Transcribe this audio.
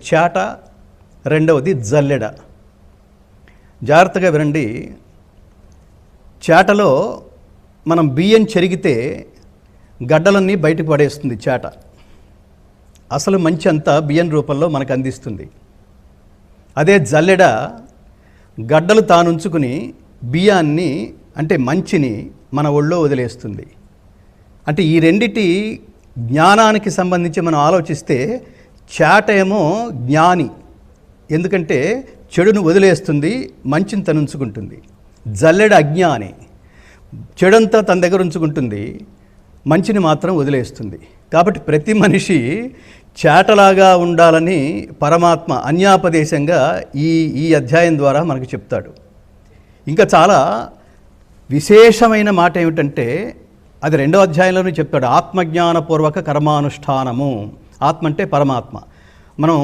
చాట, రెండవది జల్లెడ. జాగ్రత్తగా వినండి. చాటలో మనం బియ్యం చెరిగితే గడ్డలన్నీ బయటకు పడేస్తుంది చాట. అసలు మంచి అంతా బియ్యం రూపంలో మనకు అందిస్తుంది. అదే జల్లెడ గడ్డలు తానుంచుకుని బియ్యాన్ని అంటే మంచిని మన ఒళ్ళో వదిలేస్తుంది. అంటే ఈ రెండిటి జ్ఞానానికి సంబంధించి మనం ఆలోచిస్తే చాట ఏమో జ్ఞాని, ఎందుకంటే చెడును వదిలేస్తుంది, మంచిని తను ఉంచుకుంటుంది. జల్లెడ అజ్ఞాని, చెడంతా తన దగ్గర ఉంచుకుంటుంది, మంచిని మాత్రం వదిలేస్తుంది. కాబట్టి ప్రతి మనిషి చాటలాగా ఉండాలని పరమాత్మ అన్యాపదేశంగా ఈ అధ్యాయం ద్వారా మనకు చెప్తాడు. ఇంకా చాలా విశేషమైన మాట ఏమిటంటే అది 2వ అధ్యాయంలోనే చెప్తాడు. ఆత్మజ్ఞానపూర్వక కర్మానుష్ఠానము. ఆత్మ అంటే పరమాత్మ. మనం